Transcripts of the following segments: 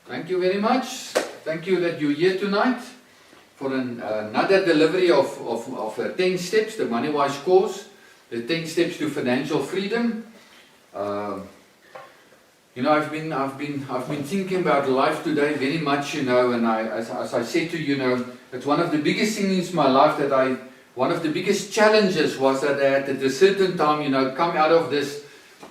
Thank you very much. Thank you that you're here tonight for another delivery of 10 steps, the Moneywise course, the 10 steps to financial freedom. I've been thinking about life today very much, and as I said to you, it's one of the biggest things in my life one of the biggest challenges was that I had at a certain time, come out of this,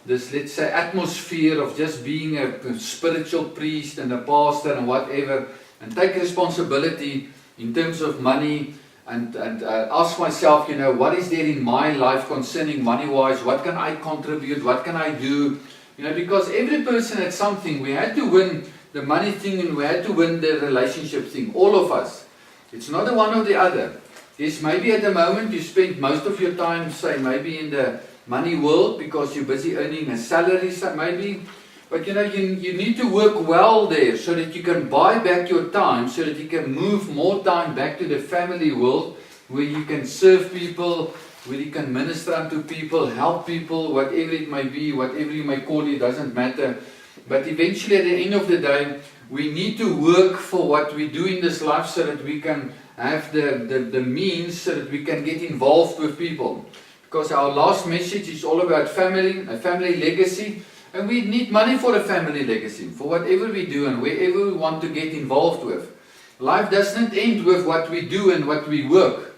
let's say, atmosphere of just being a spiritual priest and a pastor and whatever, and take responsibility in terms of money and ask myself, what is there in my life concerning Moneywise? What can I contribute? What can I do? Because every person had something. We had to win the money thing and we had to win the relationship thing. All of us. It's not the one or the other. Yes, maybe at the moment you spend most of your time, say, maybe in the money world because you're busy earning a salary, so maybe. But you need to work well there so that you can buy back your time, so that you can move more time back to the family world where you can serve people, where you can minister unto people, help people, whatever it may be, whatever you may call it, doesn't matter. But eventually at the end of the day, we need to work for what we do in this life so that we can have the means so that we can get involved with people. Because our last message is all about family, a family legacy. And we need money for a family legacy, for whatever we do and wherever we want to get involved with. Life doesn't end with what we do and what we work.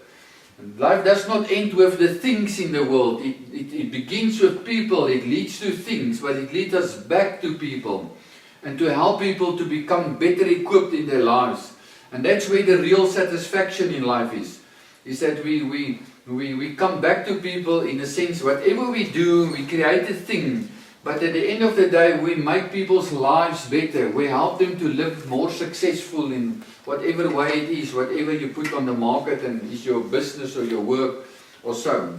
Life does not end with the things in the world. It begins with people, it leads to things, but it leads us back to people. And to help people to become better equipped in their lives. And that's where the real satisfaction in life is that we come back to people in a sense, whatever we do, we create a thing. But at the end of the day, we make people's lives better. We help them to live more successful in whatever way it is, whatever you put on the market and is your business or your work or so.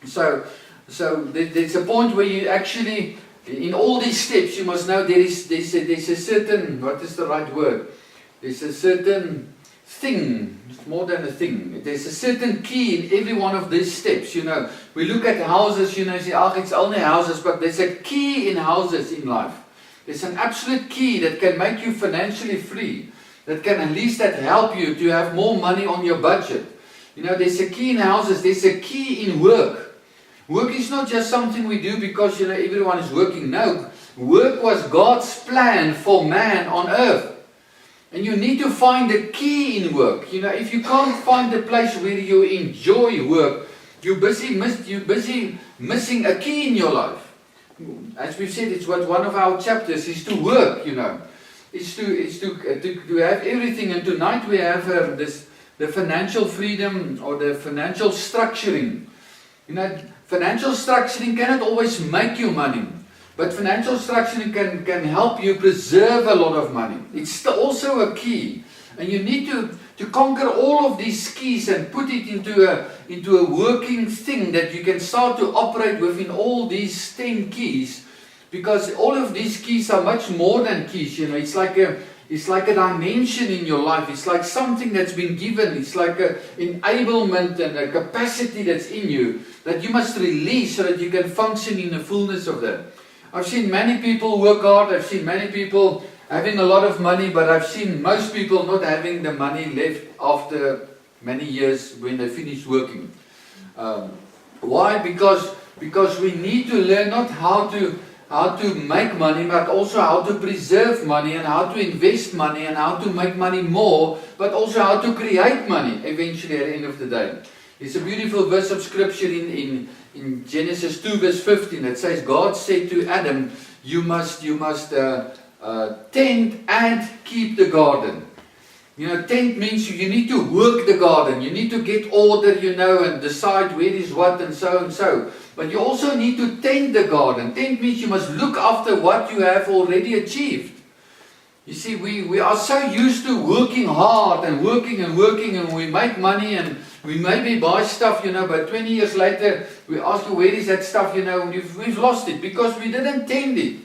So there's a point where you actually, in all these steps, you must know there's a certain, what is the right word? There's a certain thing, it's more than a thing. There's a certain key in every one of these steps, We look at houses, say, it's only houses, but there's a key in houses in life. There's an absolute key that can make you financially free. That can at least help you to have more money on your budget. There's a key in houses, there's a key in work. Work is not just something we do because, everyone is working. No, work was God's plan for man on earth. And you need to find the key in work. If you can't find the place where you enjoy work, you're busy missing a key in your life. As we've said, it's what one of our chapters is to work, It's to have everything. And tonight we have the financial freedom or the financial structuring. Financial structuring cannot always make you money. But financial structuring can help you preserve a lot of money. It's also a key. And you need to conquer all of these keys and put it into a working thing that you can start to operate within all these 10 keys. Because all of these keys are much more than keys. It's like a dimension in your life. It's like something that's been given. It's like an enablement and a capacity that's in you that you must release so that you can function in the fullness of that. I've seen many people work hard. I've seen many people having a lot of money, but I've seen most people not having the money left after many years when they finish working. Why? Because we need to learn not how to make money, but also how to preserve money and how to invest money and how to make money more, but also how to create money eventually at the end of the day. It's a beautiful verse of scripture in Genesis 2 verse 15. It says, God said to Adam, you must tend and keep the garden. Tend means you need to work the garden. You need to get order, and decide where is what and so and so. But you also need to tend the garden. Tend means you must look after what you have already achieved. You see, we are so used to working hard and working and we make money and we maybe buy stuff, but 20 years later we ask you, where is that stuff, and we've lost it because we didn't tend it.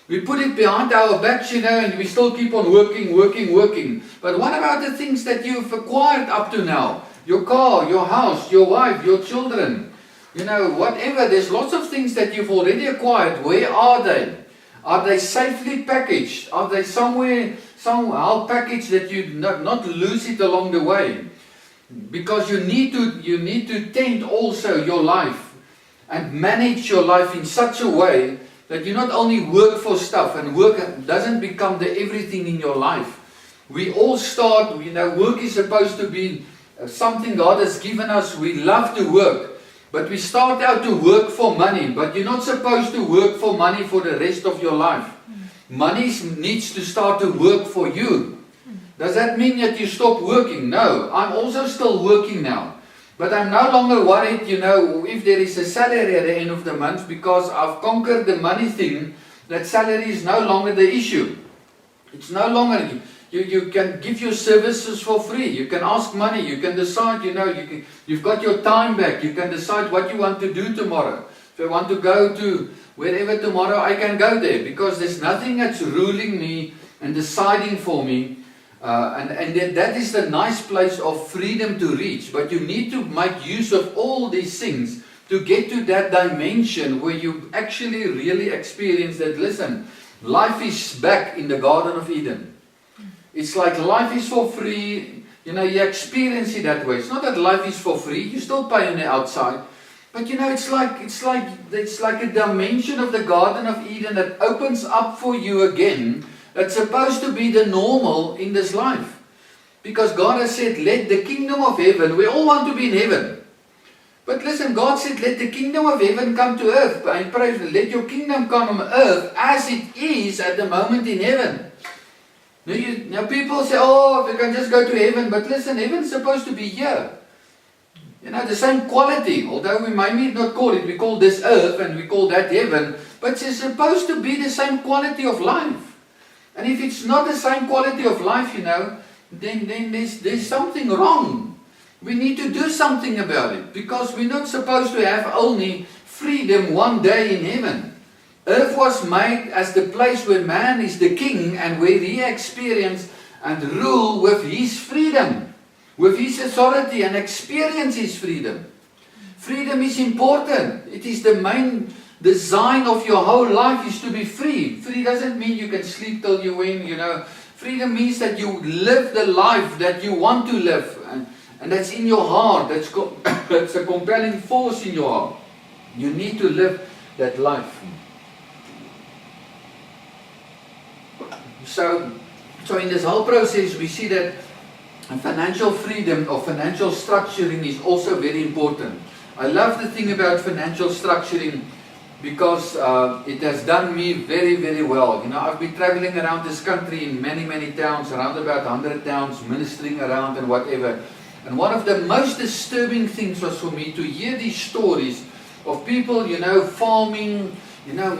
We put it behind our backs, and we still keep on working. But what about the things that you've acquired up to now? Your car, your house, your wife, your children, whatever. There's lots of things that you've already acquired. Where are they? Are they safely packaged? Are they somewhere somehow package that you not lose it along the way. Because you need to tend also your life and manage your life in such a way that you not only work for stuff, and work doesn't become the everything in your life. We all start, work is supposed to be something God has given us. We love to work, but we start out to work for money, but you're not supposed to work for money for the rest of your life. Money needs to start to work for you. Does that mean that you stop working? No, I'm also still working now. But I'm no longer worried, if there is a salary at the end of the month, because I've conquered the money thing. That salary is no longer the issue. It's no longer, you can give your services for free. You can ask money. You can decide, you've got your time back. You can decide what you want to do tomorrow. If I want to go to wherever tomorrow, I can go there, because there's nothing that's ruling me and deciding for me. And that is the nice place of freedom to reach. But you need to make use of all these things to get to that dimension where you actually really experience that, listen, life is back in the Garden of Eden. It's like life is for free. You experience it that way. It's not that life is for free. You still pay on the outside. But it's like a dimension of the Garden of Eden that opens up for you again. That's supposed to be the normal in this life. Because God has said, let the kingdom of heaven, we all want to be in heaven. But listen, God said, let the kingdom of heaven come to earth. I pray, let your kingdom come on earth as it is at the moment in heaven. Now people say, we can just go to heaven. But listen, heaven's supposed to be here. The same quality. Although we may not call it, we call this earth and we call that heaven. But it's supposed to be the same quality of life. And if it's not the same quality of life, then there's something wrong. We need to do something about it, because we're not supposed to have only freedom one day in heaven. Earth was made as the place where man is the king and where he experience and rule with his freedom, with his authority, and experience his freedom. Freedom is important. It is the main design of your whole life, is to be free. Free doesn't mean you can sleep till you win, Freedom means that you live the life that you want to live. And that's in your heart. That's a compelling force in your heart. You need to live that life. So in this whole process, we see that financial freedom or financial structuring is also very important. I love the thing about financial structuring, because it has done me very, very well. I've been traveling around this country in many, many towns, around about 100 towns, ministering around and whatever. And one of the most disturbing things was for me to hear these stories of people, farming,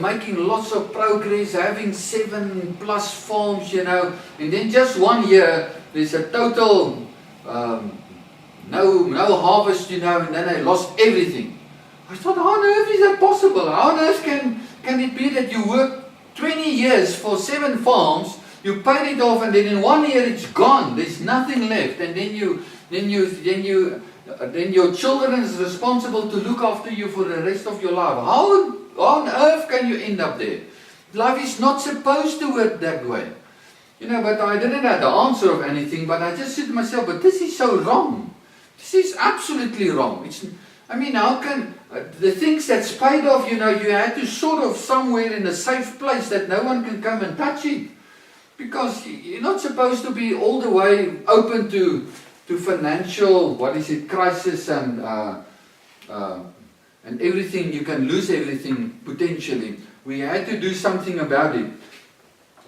making lots of progress, having 7+ farms, and then just one year, there's a total no harvest, and then they lost everything. I thought, how on earth is that possible? How on earth can it be that you work 20 years for 7 farms, you paid it off, and then in 1 year it's gone. There's nothing left, and then your children is responsible to look after you for the rest of your life. How on earth can you end up there? Life is not supposed to work that way. But I didn't have the answer of anything. But I just said to myself, but this is so wrong. This is absolutely wrong. How can the things that's paid off, you had to sort of somewhere in a safe place that no one can come and touch it. Because you're not supposed to be all the way open to financial, crisis and everything. You can lose everything potentially. We had to do something about it.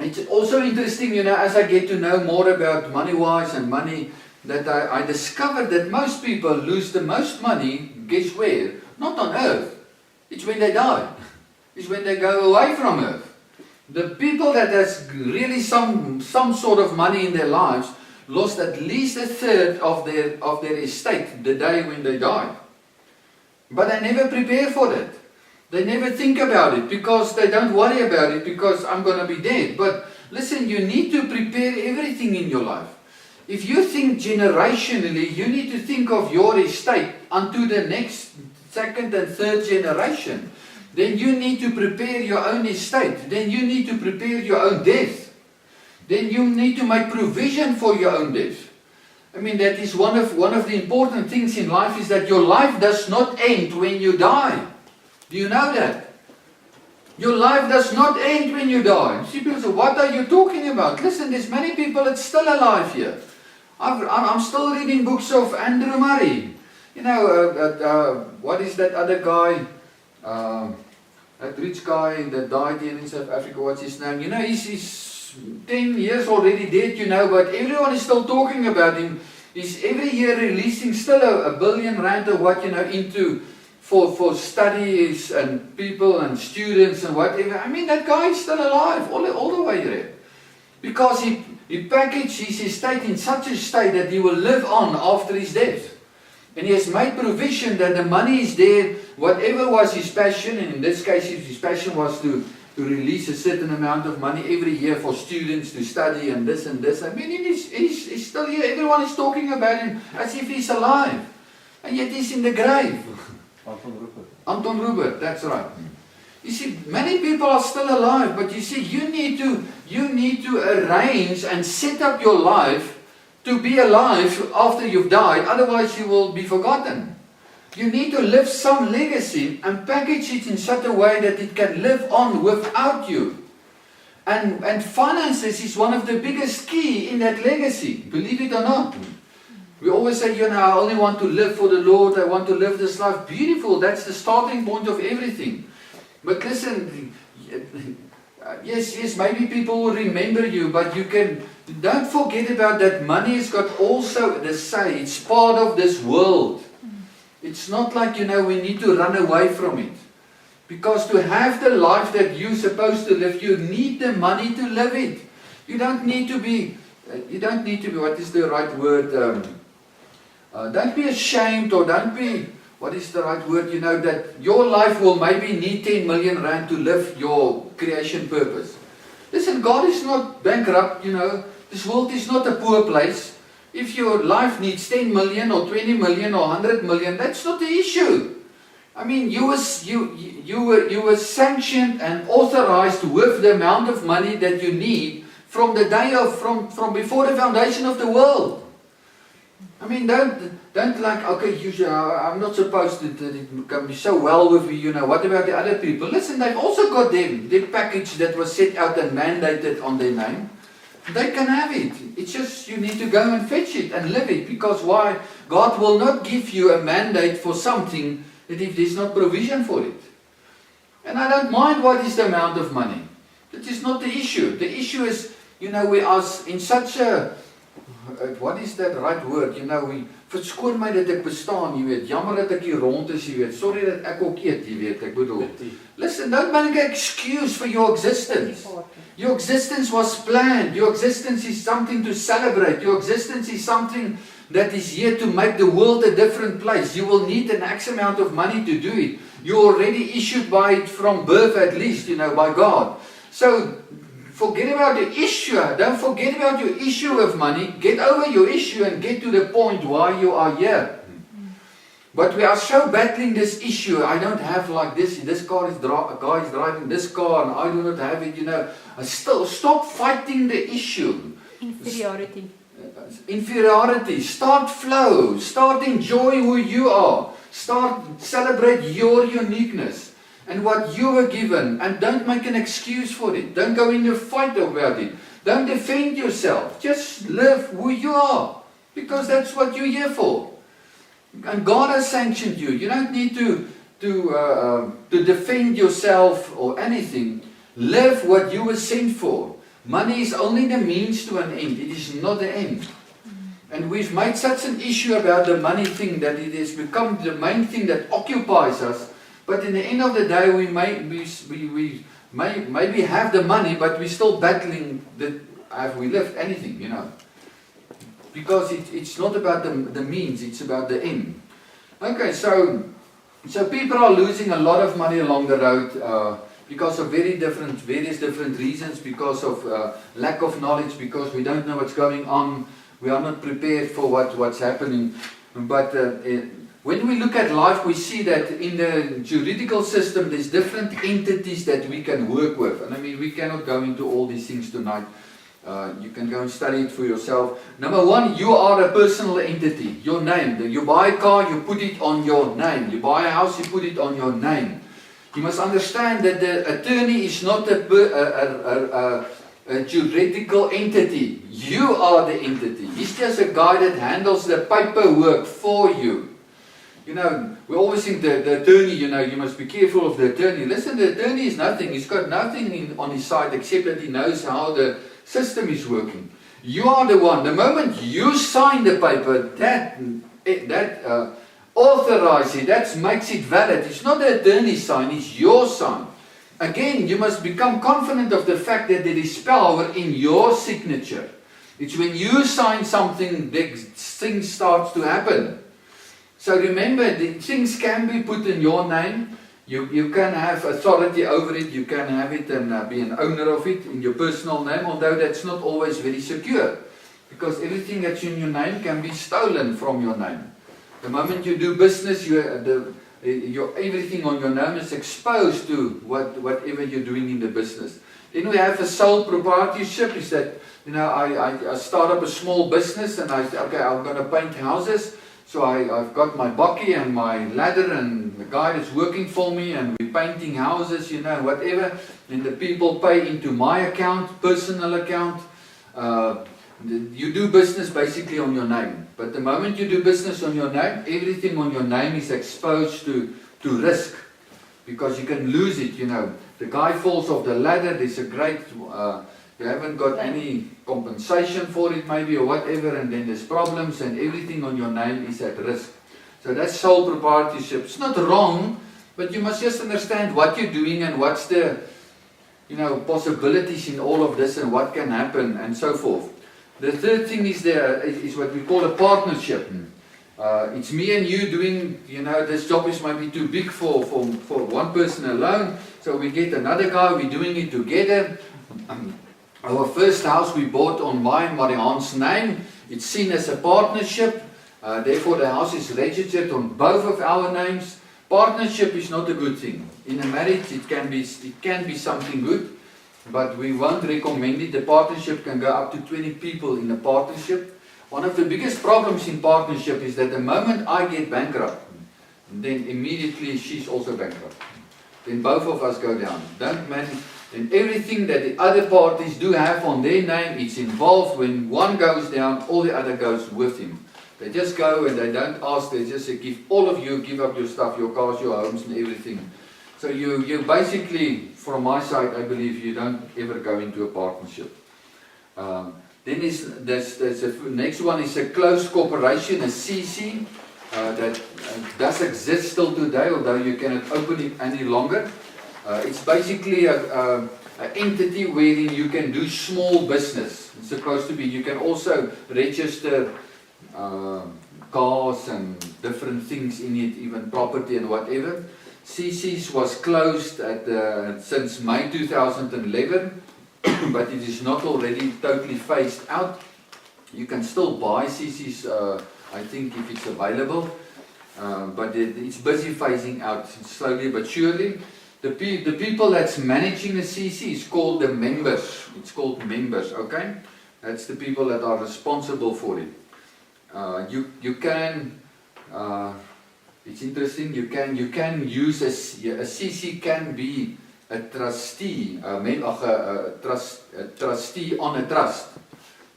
It's also interesting, as I get to know more about Moneywise and money, that I discovered that most people lose the most money, guess where? Not on earth. It's when they die. It's when they go away from earth. The people that has really some sort of money in their lives lost at least a third of their estate the day when they died. But they never prepare for that. They never think about it, because they don't worry about it, because I'm going to be dead. But listen, you need to prepare everything in your life. If you think generationally, you need to think of your estate unto the next, second and third generation. Then you need to prepare your own estate. Then you need to prepare your own death. then you need to make provision for your own death. I mean, that is one of the important things in life, is that your life does not end when you die. Do you know that? Your life does not end when you die. See, people say, what are you talking about? Listen, there's many people that's still alive here. I'm still reading books of Andrew Murray. You know, what is that other guy? That rich guy that died here in South Africa, what's his name? You know, he's 10 years already dead, you know, but everyone is still talking about him. He's every year releasing still a billion rand or what, you know, into for studies and people and students and whatever. I mean, that guy is still alive all the way there. Because he packaged his estate in such a state that he will live on after his death. And he has made provision that the money is there, whatever was his passion, and in this case his passion was to release a certain amount of money every year for students to study and this and this. I mean, he's still here. Everyone is talking about him as if he's alive. And yet he's in the grave. Anton Rupert, that's right. You see, many people are still alive, but you see, you need to arrange and set up your life to be alive after you've died, otherwise you will be forgotten. You need to leave some legacy and package it in such a way that it can live on without you. And finances is one of the biggest key in that legacy, believe it or not. We always say, you know, I only want to live for the Lord, I want to live this life. Beautiful, that's the starting point of everything. But listen, yes, maybe people will remember you, but don't forget about that money has got also the say, it's part of this world. It's not like, you know, we need to run away from it. Because to have the life that you're supposed to live, you need the money to live it. You don't need to be, what is the right word? Don't be ashamed, or don't be, what is the right word, you know, that your life will maybe need 10 million rand to live your creation purpose. Listen, God is not bankrupt, you know. This world is not a poor place. If your life needs 10 million or 20 million or 100 million, that's not the issue. I mean, you were sanctioned and authorized with the amount of money that you need from the day from before the foundation of the world. I mean, don't like, okay, I'm not supposed to, it can be so well with you, you know, what about the other people? Listen, they've also got their package that was set out and mandated on their name. They can have it. It's just you need to go and fetch it and live it. Because why? God will not give you a mandate for something that if there's not provision for it. And I don't mind what is the amount of money. That is not the issue. The issue is, you know, we are in such a, what is that right word? You know, verskoon my dat ek bestaan, jy weet. Jammer dat ek hier rond is, jy weet. Sorry dat ek ook eet, jy weet. Ek bedoel. Listen, don't make an excuse for your existence. Your existence was planned. Your existence is something to celebrate. Your existence is something that is here to make the world a different place. You will need an X amount of money to do it. You're already issued by it from birth at least, you know, by God. So, forget about the issue. Don't forget about your issue of money. Get over your issue and get to the point why you are here. But we are so battling this issue. I don't have like this. This car is a guy is driving this car and I do not have it, you know. Still, stop fighting the issue. Inferiority. Inferiority. Start flow. Start enjoy who you are. Start celebrate your uniqueness and what you were given. And don't make an excuse for it. Don't go in a fight about it. Don't defend yourself. Just live who you are. Because that's what you're here for. And God has sanctioned you. You don't need to defend yourself or anything. Live what you were sent for. Money is only the means to an end. It is not the end. And we've made such an issue about the money thing that it has become the main thing that occupies us. But in the end of the day, we maybe have the money, but we're still battling have we left anything, you know. Because it's not about the means, it's about the end. Okay, so people are losing a lot of money along the road because of various different reasons, because of lack of knowledge, because we don't know what's going on, we are not prepared for what's happening. But when we look at life, we see that in the juridical system, there's different entities that we can work with. And I mean, we cannot go into all these things tonight. You can go and study it for yourself. Number one, you are a personal entity. Your name. You buy a car, you put it on your name. You buy a house, you put it on your name. You must understand that the attorney is not a juridical entity. You are the entity. He's just a guy that handles the paperwork for you. You know, we always think the attorney, you know, you must be careful of the attorney. Listen, the attorney is nothing. He's got nothing on his side except that he knows how the system is working. You are the one. The moment you sign the paper, that authorizes it, that makes it valid. It's not the attorney's sign, it's your sign. Again, you must become confident of the fact that there is power in your signature. It's when you sign something that things start to happen. So remember, the things can be put in your name. You can have authority over it. You can have it and be an owner of it in your personal name, although that's not always very secure. Because everything that's in your name can be stolen from your name. The moment you do business, everything on your name is exposed to whatever you're doing in the business. Then we have a sole proprietorship. Is that, you know, I start up a small business and I say, okay, I'm going to paint houses. So I've got my bakkie and my ladder and the guy that's working for me and we're painting houses, you know, whatever. And the people pay into my account, personal account. You do business basically on your name. But the moment you do business on your name, everything on your name is exposed to risk. Because you can lose it, you know. The guy falls off the ladder, there's a great... you haven't got any compensation for it maybe or whatever, and then there's problems and everything on your name is at risk. So that's sole proprietorship. It's not wrong, but you must just understand what you're doing and what's the, you know, possibilities in all of this and what can happen and so forth. The third thing is what we call a partnership. It's me and you doing, you know, this job is maybe too big for one person alone, so we get another guy, we're doing it together. Our first house we bought on my and Marianne's name. It's seen as a partnership. Therefore the house is registered on both of our names. Partnership is not a good thing. In a marriage it can be something good, but we won't recommend it. The partnership can go up to 20 people in a partnership. One of the biggest problems in partnership is that the moment I get bankrupt, then immediately she's also bankrupt. Then both of us go down. Don't manage. And everything that the other parties do have on their name, it's involved. When one goes down, all the other goes with him. They just go and they don't ask, they just say, all of you give up your stuff, your cars, your homes and everything. So you basically, from my side, I believe you don't ever go into a partnership. Then the next one is a closed corporation, a CC, that does exist still today, although you cannot open it any longer. It's basically an entity wherein you can do small business. It's supposed to be. You can also register cars and different things in it, even property and whatever. CC's was closed since May 2011, but it is not already totally phased out. You can still buy CC's, I think, if it's available, but it's busy phasing out slowly but surely. The people that's managing the CC is called the members. It's called members, okay? That's the people that are responsible for it. You can, it's interesting, you can use a CC can be a trustee, a trustee on a trust.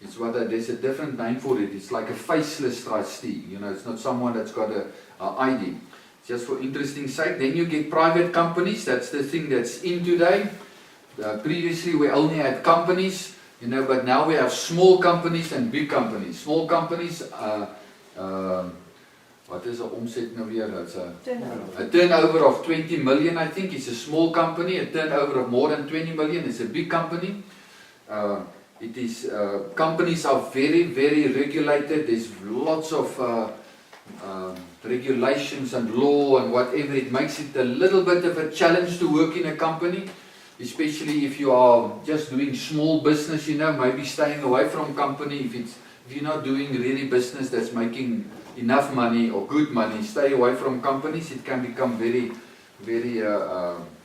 It's there's a different name for it. It's like a faceless trustee. You know, it's not someone that's got a ID. Just for interesting sake. Then you get private companies. That's the thing that's in today. Previously we only had companies, you know, but now we have small companies and big companies. Small companies, what is the omset nou weer? That's a turnover of 20 million, I think, is a small company. A turnover of more than 20 million is a big company. Companies are very, very regulated. There's lots of regulations and law and whatever. It makes it a little bit of a challenge to work in a company, especially if you are just doing small business, you know, maybe staying away from company. If you're not doing really business that's making enough money or good money, stay away from companies. It can become very, very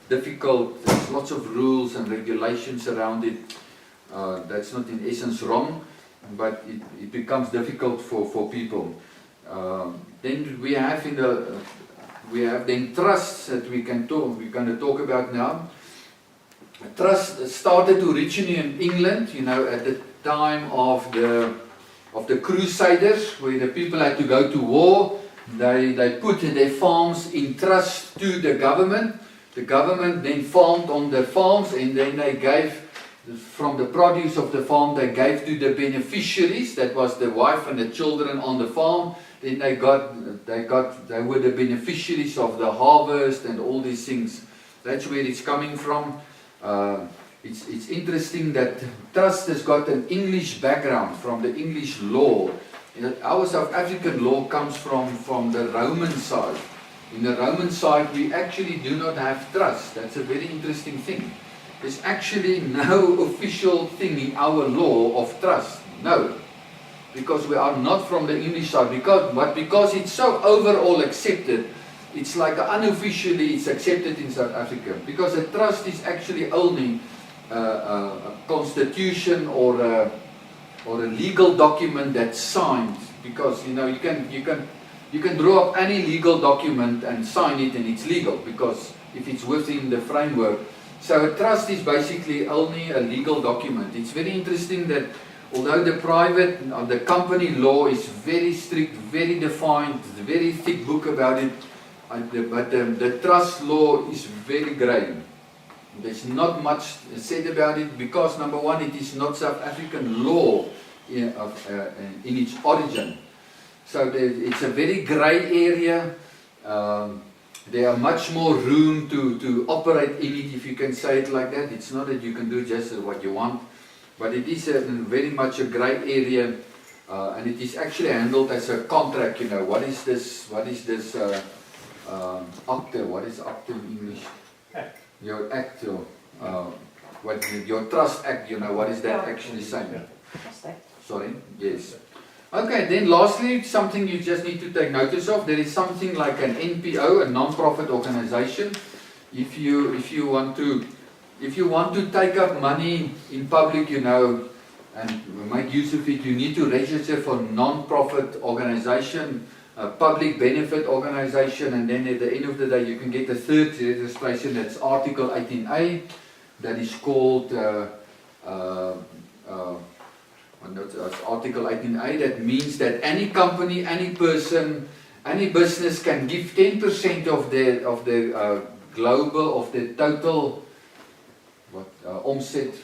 difficult. There's lots of rules and regulations around it. That's not in essence wrong, but it becomes difficult for people. Then we have then trusts that we're going to talk about now. Trust started originally in England, at the time of the Crusaders, where the people had to go to war. They put their farms in trust to the government. The government then farmed on the farms, and then they gave from the produce of the farm, they gave to the beneficiaries. That was the wife and the children on the farm. Then they were the beneficiaries of the harvest and all these things. That's where it's coming from. It's interesting that trust has got an English background from the English law. Our South African law comes from the Roman side. In the Roman side, we actually do not have trust. That's a very interesting thing. There's actually no official thing in our law of trust. No. Because we are not from the English side. But because it's so overall accepted, it's like unofficially it's accepted in South Africa. Because a trust is actually only a constitution or a legal document that's signed. Because you can draw up any legal document and sign it, and it's legal. Because if it's within the framework. So a trust is basically only a legal document. It's very interesting that although the company law is very strict, very defined, very thick book about it, but the trust law is very grey. There's not much said about it because, number one, it is not South African law in its origin. So it's a very grey area. There are much more room to operate in it, if you can say it like that. It's not that you can do just what you want, but it is very much a grey area, and it is actually handled as a contract. What is this acte? What is acte in English? Act. Your act, your trust act. What is that actually saying? Sorry. Yes. Okay, then lastly, something you just need to take notice of. There is something like an NPO, a non-profit organization. If you want to take up money in public, and make use of it, you need to register for non-profit organization, a public benefit organization, and then at the end of the day, you can get a third registration. That's Article 18A. That is called. Article 18A, that means that any company, any person, any business can give 10% of the global, of the total omset,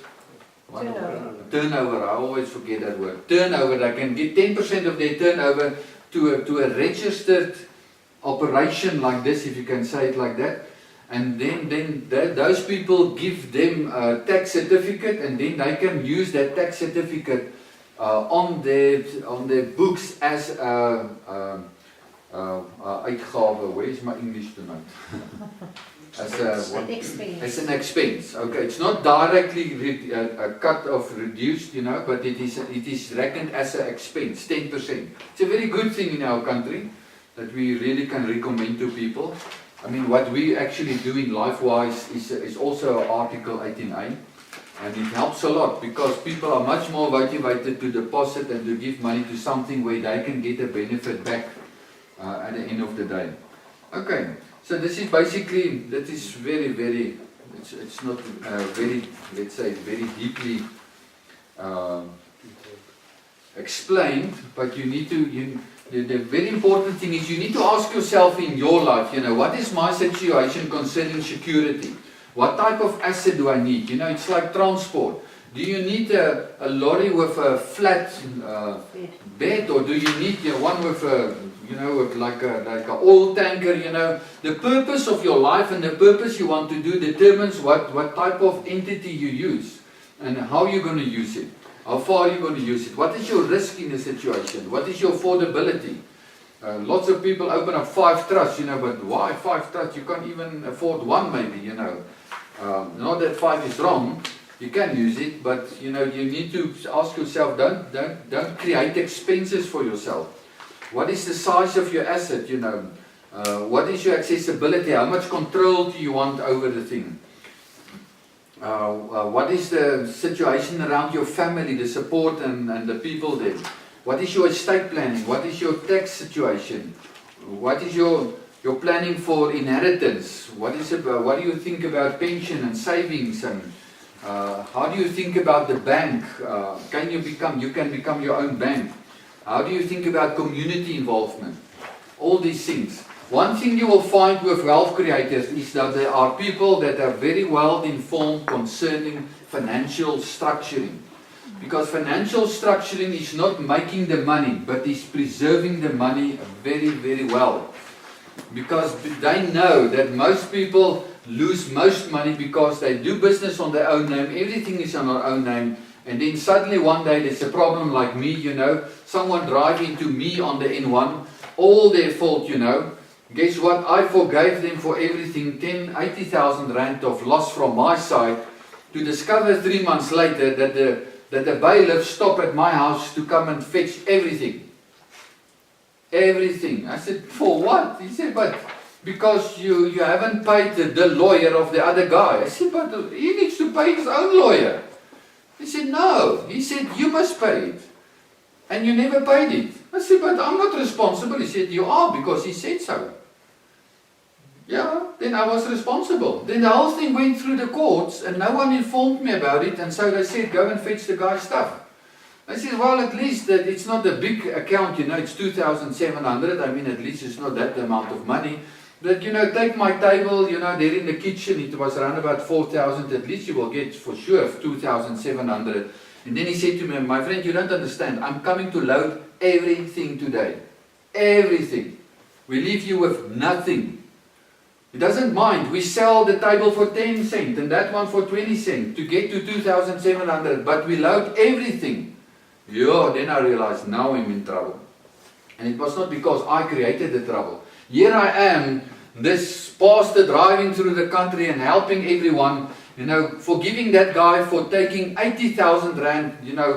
turnover. I always forget that word. Turnover. They can give 10% of their turnover to a registered operation like this, if you can say it like that. And then those people give them a tax certificate, and then they can use that tax certificate on their books as uitgawe. Where is my English tonight? As an expense. Okay, it's not directly cut off, reduced, but it is reckoned as an expense, 10%. It's a very good thing in our country that we really can recommend to people. I mean, what we actually do in LifeWise is also Article 18A, and it helps a lot because people are much more motivated to deposit and to give money to something where they can get a benefit back at the end of the day. Okay, so this is basically, that is very, very, it's not very, let's say, very deeply explained, but you need to, the very important thing is you need to ask yourself in your life, what is my situation concerning security? What type of asset do I need? It's like transport. Do you need a lorry with a flat bed, or do you need one with a, with like a oil tanker? The purpose of your life and the purpose you want to do determines what type of entity you use and how you're going to use it. How far are you going to use it? What is your risk in the situation? What is your affordability? Lots of people open up 5 trusts, but why 5 trusts? You can't even afford one maybe, Not that 5 is wrong, you can use it, but you need to ask yourself, don't create expenses for yourself. What is the size of your asset, What is your accessibility? How much control do you want over the thing? What is the situation around your family, the support and the people there? What is your estate planning? What is your tax situation? What is your planning for inheritance? What do you think about pension and savings? And how do you think about the bank? You can become your own bank. How do you think about community involvement? All these things. One thing you will find with wealth creators is that there are people that are very well informed concerning financial structuring. Because financial structuring is not making the money, but is preserving the money very, very well. Because they know that most people lose most money because they do business on their own name, everything is on their own name, and then suddenly one day there's a problem like me, someone drive into me on the N1, all their fault, Guess what? I forgave them for everything, 80,000 rand of loss from my side, to discover 3 months later that the bailiff stopped at my house to come and fetch everything. Everything. I said, for what? He said, but because you haven't paid the lawyer of the other guy. I said, but he needs to pay his own lawyer. He said, no. He said, you must pay it. And you never paid it. I said, but I'm not responsible. He said, you are, because he said so. Yeah, then I was responsible. Then the whole thing went through the courts and no one informed me about it, and so they said, go and fetch the guy's stuff. I said, well, at least that it's not a big account, it's 2,700. I mean, at least it's not that amount of money. But, take my table, there in the kitchen, it was around about 4,000. At least you will get for sure 2,700. And then he said to me, my friend, you don't understand. I'm coming to load everything today. Everything. We leave you with nothing. He doesn't mind. We sell the table for 10 cents and that one for 20 cents to get to 2,700. But we load everything. Yeah, then I realized now I'm in trouble. And it was not because I created the trouble. Here I am, this pastor driving through the country and helping everyone, forgiving that guy for taking 80,000 rand,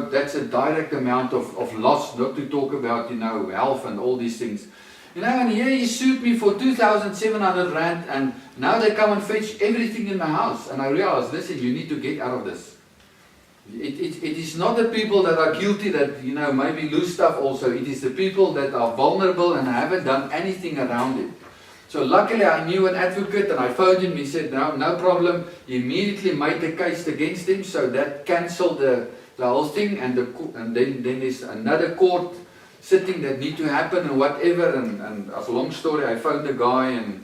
that's a direct amount of loss, not to talk about, health and all these things. And here he sued me for 2,700 rand, and now they come and fetch everything in my house. And I realized, listen, you need to get out of this. It is not the people that are guilty that, maybe lose stuff also. It is the people that are vulnerable and haven't done anything around it. So luckily I knew an advocate and I phoned him. He said, no problem. He immediately made the case against him, so that cancelled the whole thing. And then there's another court sitting that need to happen and whatever. And as a long story, I phoned the guy and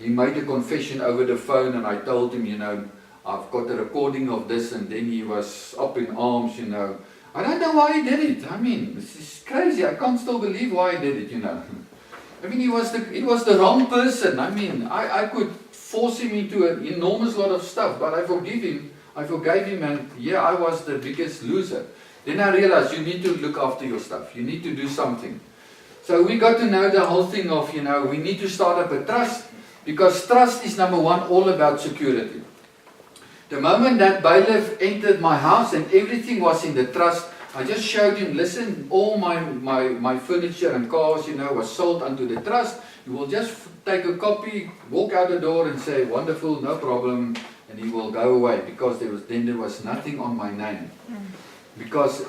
he made a confession over the phone, and I told him, I've got a recording of this, and then he was up in arms, I don't know why he did it. I mean, this is crazy. I can't still believe why he did it, I mean, he was the wrong person. I mean, I could force him into an enormous lot of stuff, but I forgave him, and yeah, I was the biggest loser. Then I realized you need to look after your stuff. You need to do something. So we got to know the whole thing of, we need to start up a trust, because trust is number one, all about security. The moment that bailiff entered my house and everything was in the trust, I just showed him, listen, all my furniture and cars, was sold unto the trust. You will just take a copy, walk out the door and say, wonderful, no problem, and he will go away, because there was nothing on my name. Because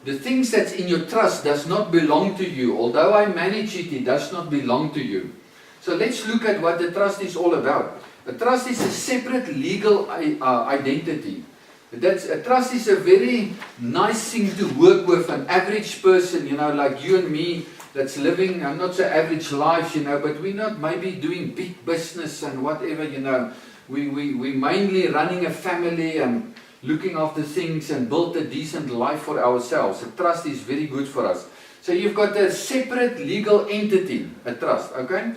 the things that's in your trust does not belong to you. Although I manage it, it does not belong to you. So let's look at what the trust is all about. A trust is a separate legal identity. A trust is a very nice thing to work with an average person, like you and me, that's living, I'm not so average lives, but we're not maybe doing big business and whatever, we mainly running a family and looking after things and build a decent life for ourselves. A trust is very good for us. So you've got a separate legal entity, a trust, okay?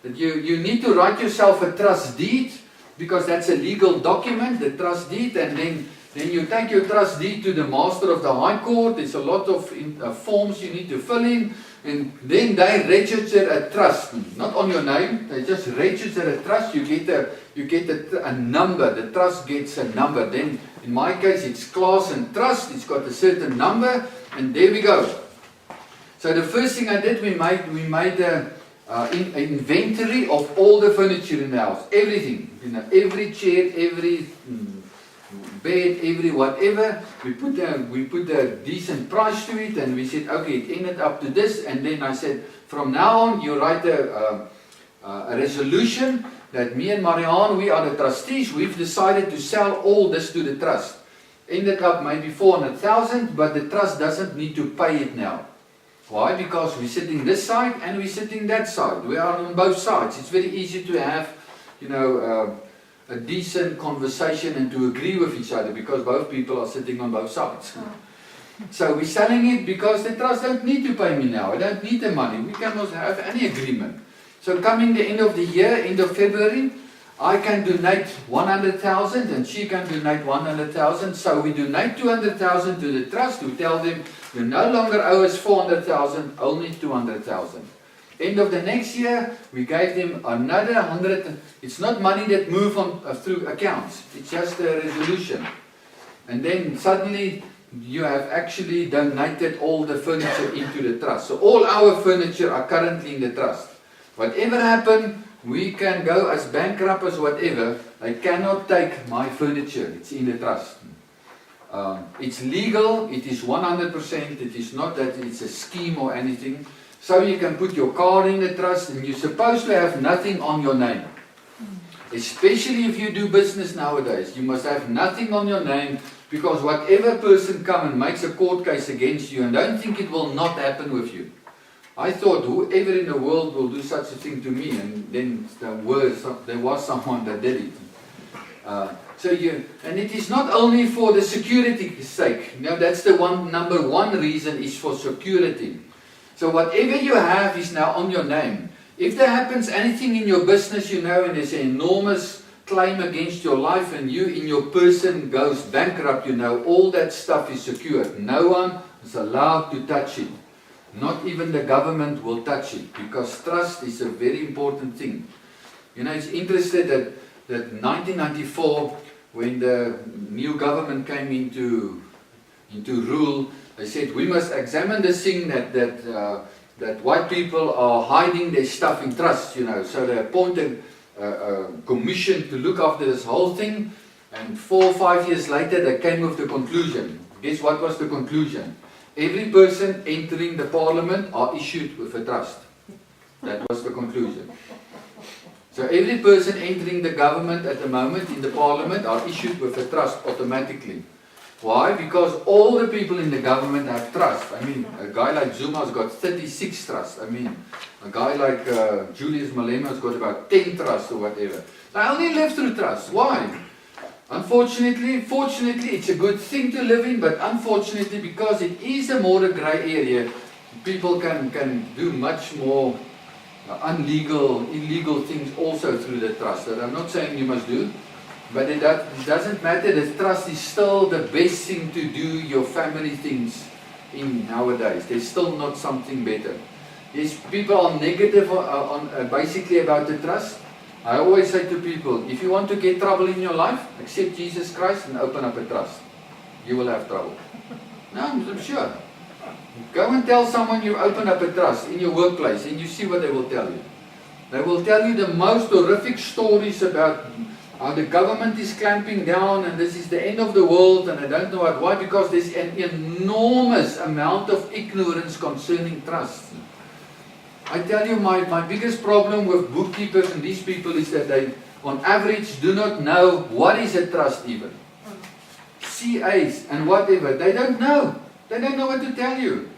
That you need to write yourself a trust deed, because that's a legal document, the trust deed, and then you take your trust deed to the master of the High Court. There's a lot of forms you need to fill in, and then they register a trust, not on your name, they just register a trust. You get a number, the trust gets a number. Then in my case it's class and trust, it's got a certain number, and there we go. So the first thing I did, we made a inventory of all the furniture in the house, everything, every chair, every bed, every whatever. We put a decent price to it, and we said, okay, it ended up to this. And then I said, from now on, you write a resolution that me and Marianne, we are the trustees. We've decided to sell all this to the trust. Ended up maybe 400,000, but the trust doesn't need to pay it now. Why? Because we're sitting this side and we're sitting that side. We are on both sides. It's very easy to have, a decent conversation and to agree with each other because both people are sitting on both sides. So we're selling it because the trust don't need to pay me now. I don't need the money. We cannot have any agreement. So coming the end of the year, end of February, I can donate 100,000 and she can donate 100,000. So we donate 200,000 to the trust. We tell them, you no longer owe us 400,000, only 200,000. End of the next year, we gave them another 100. It's not money that move on through accounts. It's just a resolution. And then suddenly you have actually donated all the furniture into the trust. So all our furniture are currently in the trust. Whatever happened, we can go as bankrupt as whatever. They cannot take my furniture. It's in the trust. It's legal. It is 100%. It is not that it's a scheme or anything. So you can put your car in the trust and you're supposed to have nothing on your name. Especially if you do business nowadays. You must have nothing on your name because whatever person comes and makes a court case against you, and don't think it will not happen with you. I thought whoever in the world will do such a thing to me, and then there was someone that did it. And it is not only for the security's sake. That's the number one reason is for security. So whatever you have is now on your name. If there happens anything in your business, and there's an enormous claim against your life and you in your person goes bankrupt, all that stuff is secured. No one is allowed to touch it. Not even the government will touch it because trust is a very important thing. It's interesting that 1994, when the new government came into rule, they said we must examine this thing that white people are hiding their stuff in trust. So they appointed a commission to look after this whole thing, and 4 or 5 years later they came with the conclusion. Guess what was the conclusion? Every person entering the parliament are issued with a trust. That was the conclusion. So every person entering the government at the moment in the parliament are issued with a trust automatically. Why? Because all the people in the government have trust. A guy like Zuma's got 36 trusts. A guy like Julius Malema's got about 10 trusts or whatever. They only live through trust. Why? Fortunately, it's a good thing to live in, but unfortunately, because it is a more grey area, people can do much more illegal things also through the trust. That I'm not saying you must do, but it doesn't matter. The trust is still the best thing to do your family things in nowadays. There's still not something better. Yes, people are negative basically about the trust. I always say to people, if you want to get trouble in your life, accept Jesus Christ and open up a trust. You will have trouble. No, I'm sure. Go and tell someone you open up a trust in your workplace and you see what they will tell you. They will tell you the most horrific stories about how the government is clamping down and this is the end of the world and I don't know what. Why? Because there's an enormous amount of ignorance concerning trust. I tell you, my biggest problem with bookkeepers and these people is that they, on average, do not know what is a trust even. CAs and whatever, they don't know. They don't know what to tell you.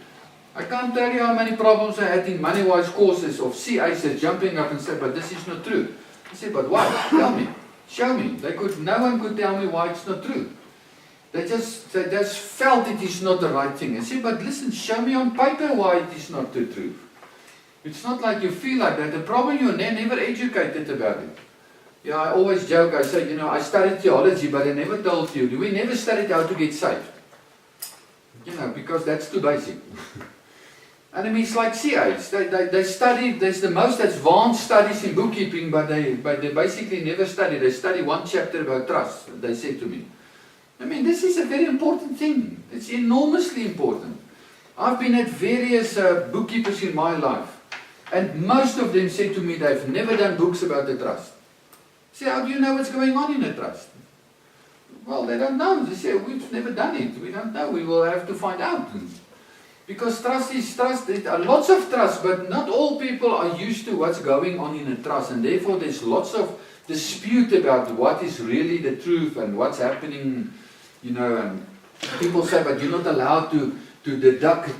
I can't tell you how many problems I had in Moneywise courses of CAs that jumping up and said, but this is not true. I said, but why? Tell me. Show me. No one could tell me why it's not true. They just felt it is not the right thing. I said, but listen, show me on paper why it is not the truth. It's not like you feel like that. The problem you're never educated about it. Yeah, I always joke. I say, I studied theology, but I never told you. We never studied how to get saved. Because that's too basic. And it's like CAs. They study. There's the most advanced studies in bookkeeping, but they basically never study. They study one chapter about trust. They said to me. This is a very important thing. It's enormously important. I've been at various bookkeepers in my life. And most of them said to me they've never done books about the trust. I say, how do you know what's going on in a trust? Well, they don't know. They say, we've never done it. We don't know. We will have to find out. Because trust is trust. There are lots of trust, but not all people are used to what's going on in a trust. And therefore, there's lots of dispute about what is really the truth and what's happening, and people say, but you're not allowed to deduct,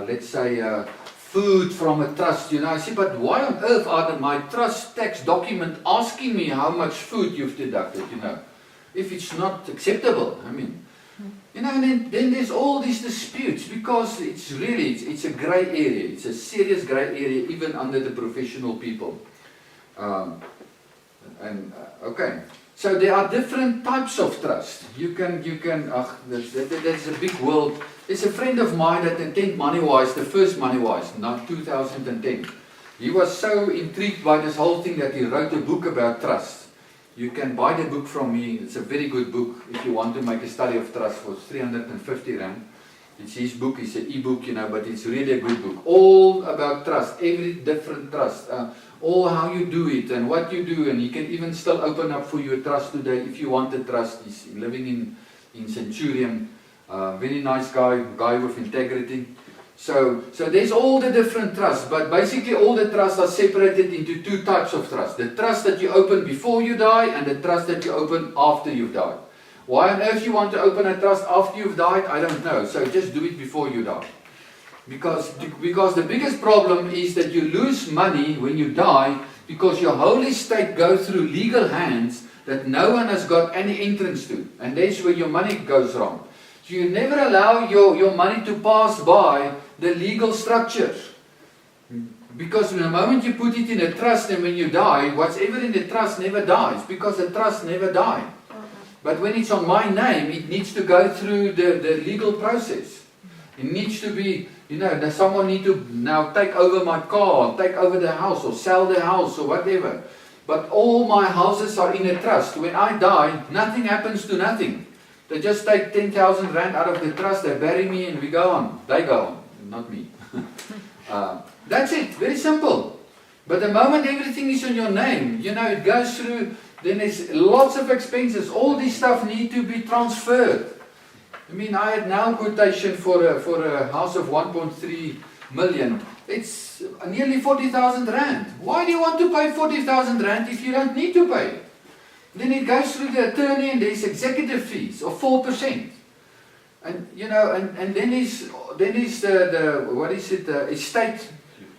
let's say, food from a trust. I say, but why on earth are my trust tax document asking me how much food you've deducted, if it's not acceptable? And then there's all these disputes, because it's a grey area. It's a serious grey area, even under the professional people. Okay. So there are different types of trust. That's a big world. There's a friend of mine that attended Moneywise, the first Moneywise, not 2010. He was so intrigued by this whole thing that he wrote a book about trust. You can buy the book from me. It's a very good book if you want to make a study of trust for 350 Rand. It's his book, it's an e-book, but it's really a good book. All about trust, every different trust. All how you do it and what you do, and he can even still open up for you a trust today if you want a trust. He's living in Centurion, very nice guy with integrity. So there's all the different trusts, but basically all the trusts are separated into two types of trust. The trust that you open before you die and the trust that you open after you've died. Why on earth you want to open a trust after you've died, I don't know. So just do it before you die. Because the biggest problem is that you lose money when you die, because your whole estate goes through legal hands that no one has got any entrance to. And that's where your money goes wrong. So you never allow your money to pass by the legal structures. Because the moment you put it in a trust and when you die, whatever in the trust never dies, because the trust never died. But when it's on my name, it needs to go through the legal process. It needs to be, someone need to now take over my car, take over the house, or sell the house, or whatever. But all my houses are in a trust. When I die, nothing happens to nothing. They just take 10,000 Rand out of the trust, they bury me, and we go on. They go on, not me. That's it, very simple. But the moment everything is on your name, it goes through, then there's lots of expenses. All this stuff need to be transferred. I had now quotation for a house of 1.3 million. It's nearly 40,000 Rand. Why do you want to pay 40,000 Rand if you don't need to pay? Then it goes through the attorney and there's executive fees of 4%. And and then is the estate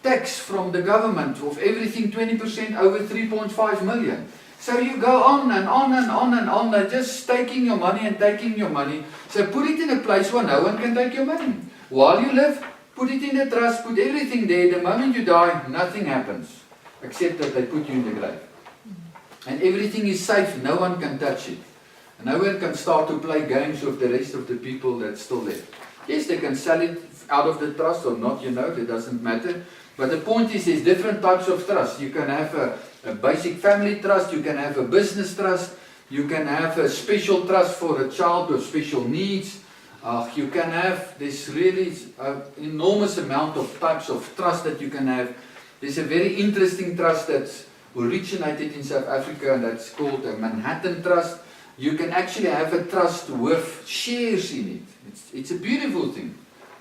tax from the government of everything 20% over 3.5 million. So you go on and on and on and on. They're just taking your money and taking your money. So put it in a place where no one can take your money. While you live, put it in the trust, put everything there. The moment you die, nothing happens. Except that they put you in the grave. And everything is safe. No one can touch it. And no one can start to play games with the rest of the people that's still there. Yes, they can sell it out of the trust or not, it doesn't matter. But the point is, there's different types of trust. You can have a basic family trust, you can have a business trust, you can have a special trust for a child with special needs. You can have this really enormous amount of types of trust that you can have. There's a very interesting trust that's originated in South Africa, and that's called a Manhattan Trust. You can actually have a trust with shares in it. It's a beautiful thing.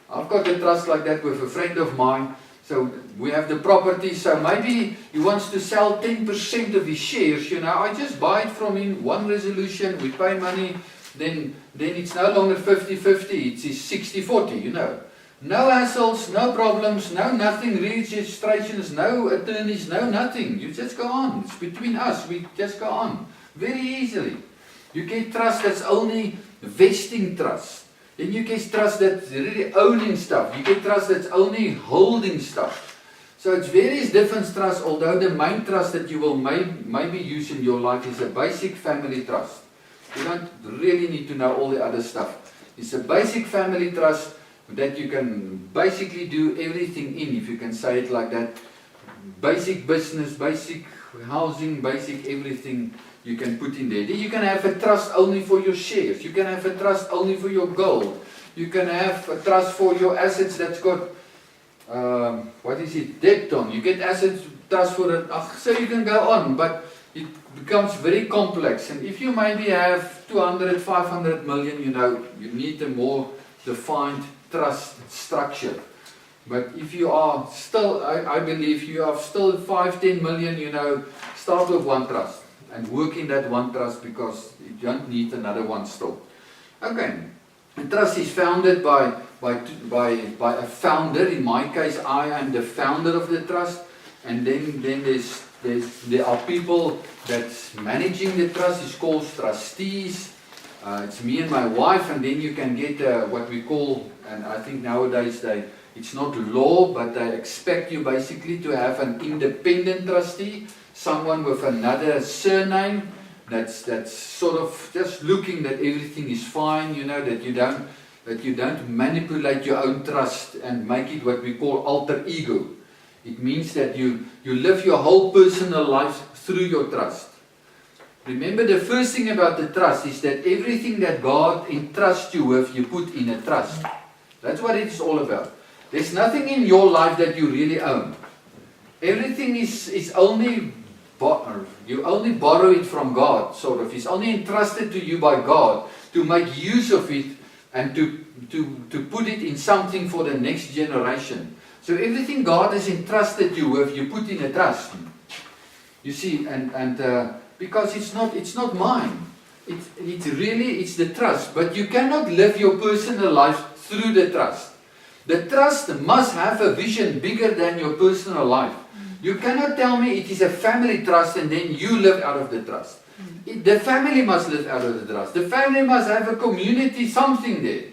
I've got a trust like that with a friend of mine. So we have the property, so maybe he wants to sell 10% of his shares, I just buy it from him, one resolution, we pay money, then it's no longer 50-50, it's 60-40, No hassles, no problems, no nothing, registrations, no attorneys, no nothing. You just go on. It's between us, we just go on. Very easily. You get trust that's only vesting trust. Then you get trust that's really owning stuff. You get trust that's only holding stuff. So it's various different trusts, although the main trust that you will maybe use in your life is a basic family trust. You don't really need to know all the other stuff. It's a basic family trust that you can basically do everything in, if you can say it like that. Basic business, basic housing, basic everything. You can put in there. Then you can have a trust only for your shares. You can have a trust only for your gold. You can have a trust for your assets that's got what is it, debt on. You get assets trust for it. So you can go on, but it becomes very complex. And if you maybe have 200, 500 million, you need a more defined trust structure. But if you are still, I believe you have still 5, 10 million, start with one trust and work in that one trust, because you don't need another one still. Okay, a trust is founded by a founder. In my case, I am the founder of the trust, and then there are people that's managing the trust. It's called trustees. It's me and my wife, and then you can get what we call, and I think nowadays it's not law, but they expect you basically to have an independent trustee, someone with another surname that's sort of just looking that everything is fine, that you don't manipulate your own trust and make it what we call alter ego. It means that you live your whole personal life through your trust. Remember, the first thing about the trust is that everything that God entrusts you with, you put in a trust. That's what it's all about. There's nothing in your life that you really own. Everything is only, you only borrow it from God, sort of. It's only entrusted to you by God to make use of it and to put it in something for the next generation. So everything God has entrusted you with, you put in a trust. You see, and because it's not mine. It's the trust. But you cannot live your personal life through the trust. The trust must have a vision bigger than your personal life. You cannot tell me it is a family trust and then you live out of the trust. The family must live out of the trust. The family must have a community, something there.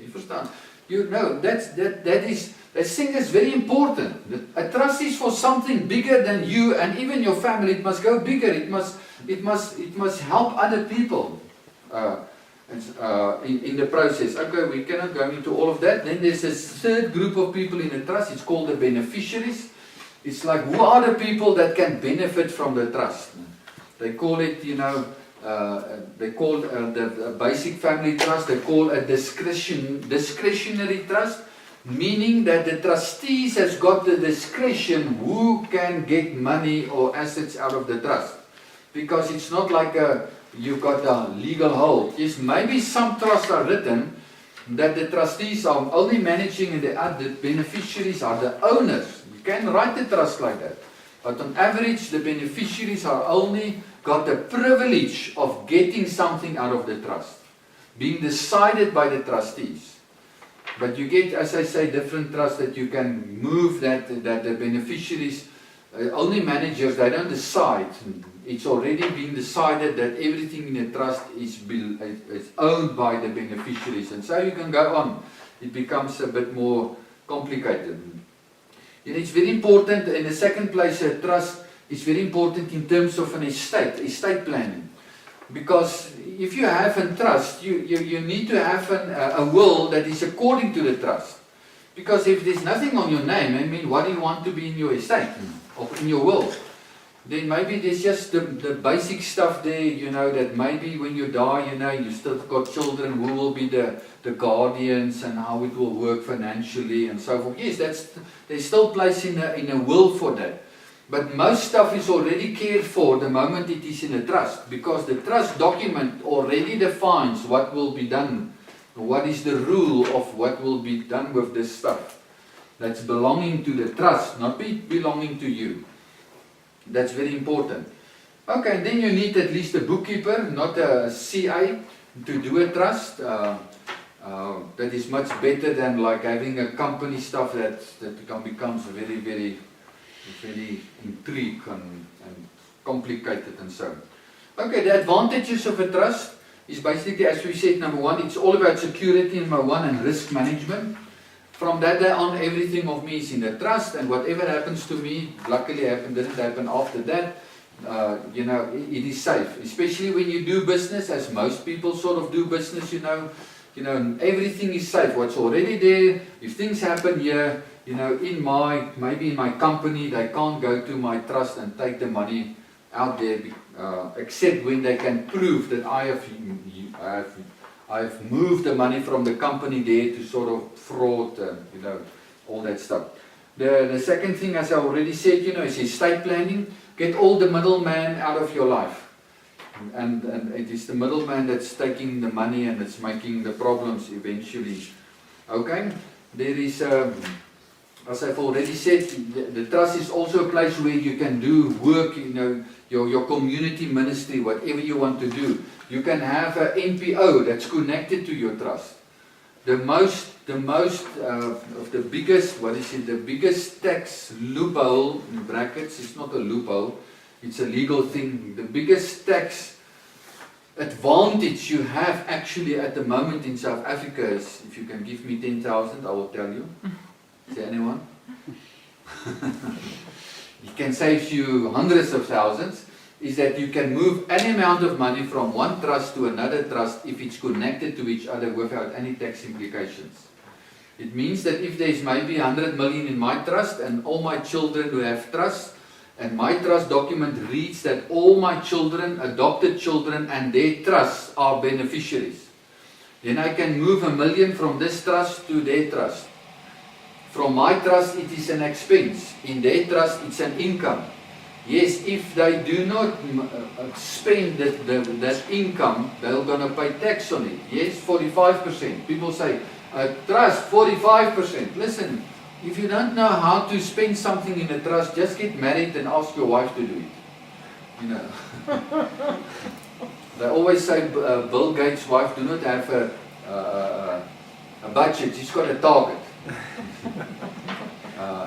You understand? That thing is very important. A trust is for something bigger than you and even your family. It must go bigger. It must help other people in the process. Okay, we cannot go into all of that. Then there's this third group of people in a trust. It's called the beneficiaries. It's like, who are the people that can benefit from the trust? They call it, they call the basic family trust, they call a discretionary trust, meaning that the trustees has got the discretion who can get money or assets out of the trust. Because it's not like you've got a legal hold. Yes, maybe some trusts are written that the trustees are only managing and the beneficiaries are the owners. You can write the trust like that. But on average, the beneficiaries are only got the privilege of getting something out of the trust, being decided by the trustees. But you get, as I say, different trusts that you can move that the beneficiaries, only managers, they don't decide. It's already been decided that everything in the trust is owned by the beneficiaries. And so you can go on. It becomes a bit more complicated. And it's very important, in the second place, a trust is very important in terms of an estate planning. Because if you have a trust, you need to have a will that is according to the trust. Because if there's nothing on your name, I mean, what do you want to be in your estate or in your will? Then maybe there's just the basic stuff there, that maybe when you die, you still got children who will be the guardians and how it will work financially and so forth. Yes, there's still place in a will for that. But most stuff is already cared for the moment it is in a trust, because the trust document already defines what will be done, what is the rule of what will be done with this stuff. That's belonging to the trust, not belonging to you. That's very important. Okay, then you need at least a bookkeeper, not a CA, to do a trust. That is much better than like having a company stuff that becomes very, very, very intrigued and complicated and so on. Okay, the advantages of a trust is basically, as we said, number one, it's all about security, number one, and risk management. From that day on, everything of me is in the trust, and whatever happens to me, luckily didn't happen after that, it is safe. Especially when you do business, as most people sort of do business, everything is safe. What's already there, if things happen here, maybe in my company, they can't go to my trust and take the money out there, except when they can prove that I've moved the money from the company there to sort of fraud, all that stuff. The second thing, as I already said, is estate planning. Get all the middleman out of your life. And it is the middleman that's taking the money and it's making the problems eventually. Okay? There is, as I've already said, the trust is also a place where you can do work, your community ministry, whatever you want to do. You can have an NPO that's connected to your trust. The biggest tax loophole, in brackets, it's not a loophole, it's a legal thing. The biggest tax advantage you have actually at the moment in South Africa is, if you can give me 10,000, I will tell you. Is there anyone? It can save you hundreds of thousands. Is that you can move any amount of money from one trust to another trust if it's connected to each other without any tax implications. It means that if there's maybe 100 million in my trust and all my children who have trust, and my trust document reads that all my children, adopted children and their trusts are beneficiaries, then I can move 1 million from this trust to their trust. From my trust it is an expense, in their trust it's an income. Yes, if they do not spend that income, they're going to pay tax on it. Yes, 45%. People say, trust, 45%. Listen, if you don't know how to spend something in a trust, just get married and ask your wife to do it. They always say Bill Gates' wife do not have a budget, she's got a target.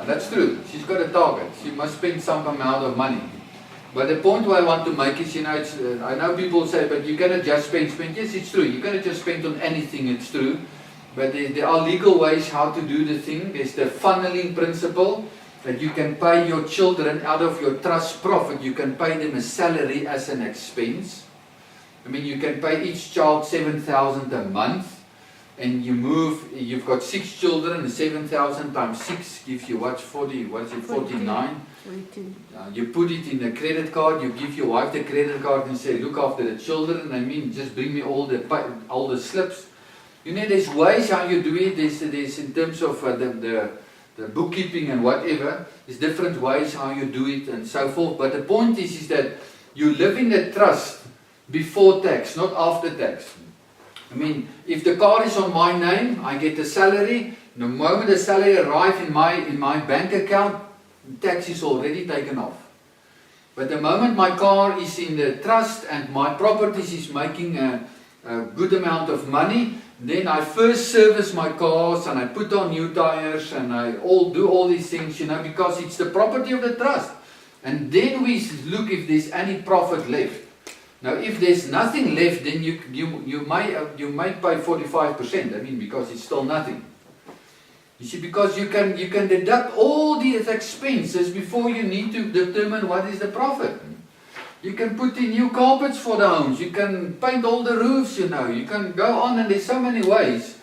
That's true. She's got a target. She must spend some amount of money. But the point what I want to make is, I know people say, but you cannot just spend. Yes, it's true. You cannot just spend on anything. It's true. But there are legal ways how to do the thing. There's the funneling principle that you can pay your children out of your trust profit. You can pay them a salary as an expense. I mean, you can pay each child 7,000 a month. And you've got 6 children, and 7,000 times 6 gives you what, 49? 42. You put it in a credit card, you give your wife the credit card and say, look after the children, just bring me all the slips. There's ways how you do it, there's in terms of the bookkeeping and whatever, there's different ways how you do it and so forth. But the point is that you live in the trust before tax, not after tax. I mean, if the car is on my name, I get a salary. The moment the salary arrives in my bank account, tax is already taken off. But the moment my car is in the trust and my properties is making a good amount of money, then I first service my cars and I put on new tires and I do all these things, because it's the property of the trust. And then we look if there's any profit left. Now, if there's nothing left, then you might pay 45%. I mean, because it's still nothing. You see, because you can deduct all these expenses before you need to determine what is the profit. You can put in new carpets for the homes. You can paint all the roofs. You can go on, and there's so many ways.